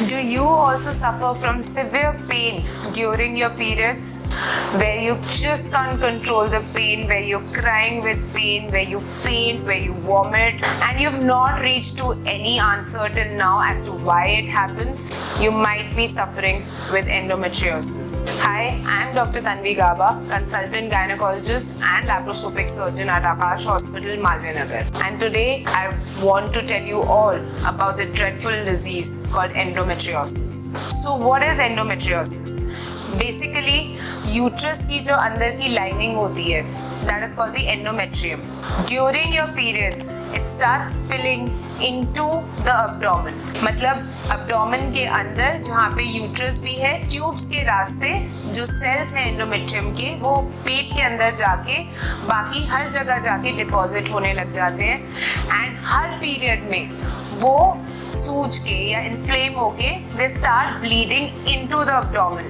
Do you also suffer from severe pain during your periods, where you just can't control the pain, where you're crying with pain, where you faint, where you vomit, and you've not reached to any answer till now as to why it happens? You might be suffering with endometriosis. Hi, I'm Dr. Tanvi Gaba, consultant gynecologist and laparoscopic surgeon at Akash Hospital, Malviya Nagar. And today I want to tell you all about the dreadful disease called endometriosis. So what is endometriosis? Basically, uterus की जो अंदर की lining होती है, that is called the endometrium. During your periods, it starts spilling into the abdomen. मतलब abdomen के अंदर जहाँ पे uterus भी है, tubes के रास्ते जो cells हैं endometrium के, वो पेट के अंदर जाके बाकी हर जगह जाके deposit होने लग जाते हैं, and हर period में वो सूज के या इन्फ्लेम होके they start bleeding into the abdomen,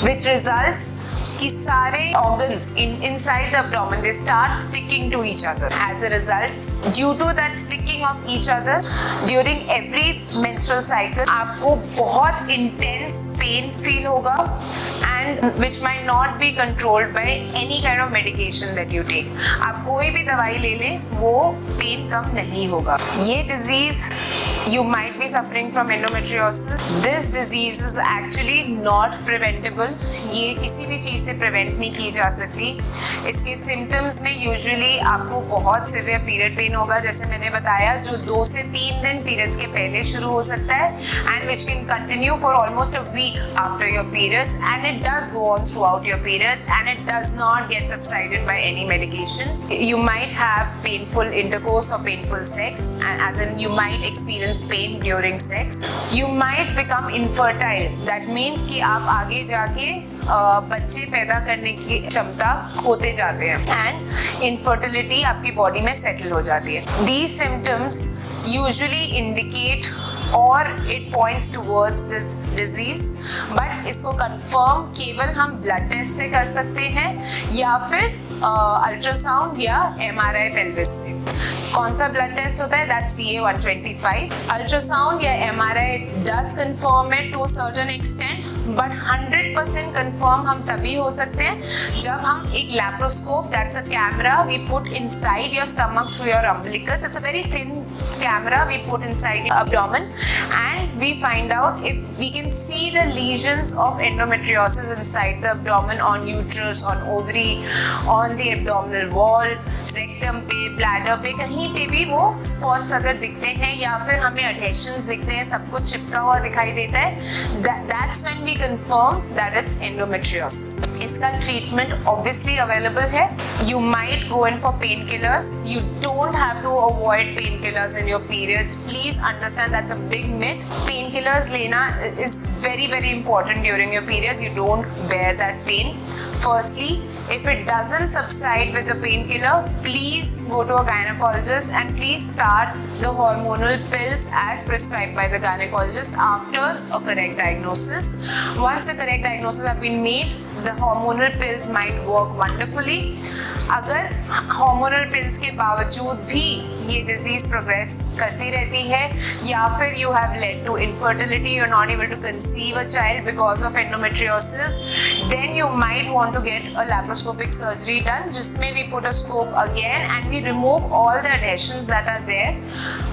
which results कि सारे organs inside the abdomen they start sticking to each other. As a result, due to that sticking of each other, during every menstrual cycle आपको बहुत intense pain feel होगा, and which might not be controlled by any kind of medication that you take. आप कोई भी दवाई ले लें, वो pain कम नहीं होगा. ये disease, you might be suffering from endometriosis. This disease is actually not preventable. ये किसी भी चीज़ से prevent नहीं की जा सकती. इसके symptoms में usually आपको बहुत severe period pain होगा, जैसे मैंने बताया, जो 2 से 3 दिन periods के पहले शुरू हो सकता है, and which can continue for almost a week after your periods, and it does go on throughout your periods, and it does not get subsided by any medication. You might have painful intercourse or painful sex, and as in you might experience pain during sex. You might become infertile. That means कि आप आगे जाके बच्चे पैदा करने की क्षमता खोते जाते हैं, and infertility आपकी बॉडी में सेटल हो जाती है. These symptoms usually indicate or it points towards this disease, but इसको confirm केवल हम blood test से कर सकते हैं या फिर अल्ट्रासाउंड या MRI पेल्विस से. कौन सा ब्लड टेस्ट होता है? That's CA-125. अल्ट्रासाउंड या MRI does confirm it to a certain extent, but 100% confirm हम तभी हो सकते हैं जब हम एक laparoscope, that's a camera we put inside your stomach through your umbilicus. It's a very thin camera we put inside your abdomen, and we find out if we can see the lesions of endometriosis inside the abdomen, on uterus, on ovary, on the abdominal wall, rectum पे, bladder पे, कहीं पे भी वो spots अगर दिखते हैं या फिर हमें adhesions दिखते हैं, सब कुछ चिपका हुआ दिखाई देता है, that's when we confirm that it's endometriosis. इसका treatment obviously available है. You might go in for painkillers. You don't have to avoid painkillers in your periods. Please understand that's a big myth. Painkillers लेना is very very important during your periods. You don't bear that pain. Firstly, if it doesn't subside with the painkiller, please go to a gynecologist and please start the hormonal pills as prescribed by the gynecologist after a correct diagnosis. Once the correct diagnosis have been made, the hormonal pills might work wonderfully. अगर hormonal pills के बावजूद भी ये disease progress करती रहती है या फिर you have led to infertility, you're not able to conceive a child because of endometriosis, then you might want to get a laparoscopic surgery done, जिसमें we put a scope again and we remove all the adhesions that are there,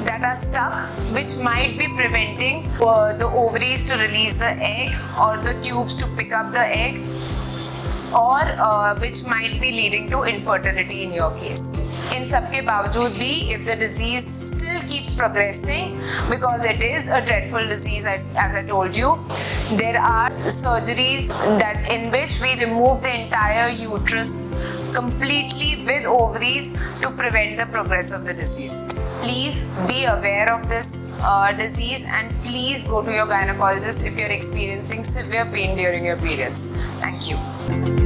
that are stuck, which might be preventing the ovaries to release the egg or the tubes to pick up the egg, or which might be leading to infertility in your case. In सब के बावजूद भी, if the disease still keeps progressing, because it is a dreadful disease, as I told you, there are surgeries that in which we remove the entire uterus completely with ovaries to prevent the progress of the disease. Please be aware of this disease, and please go to your gynecologist if you're experiencing severe pain during your periods. Thank you.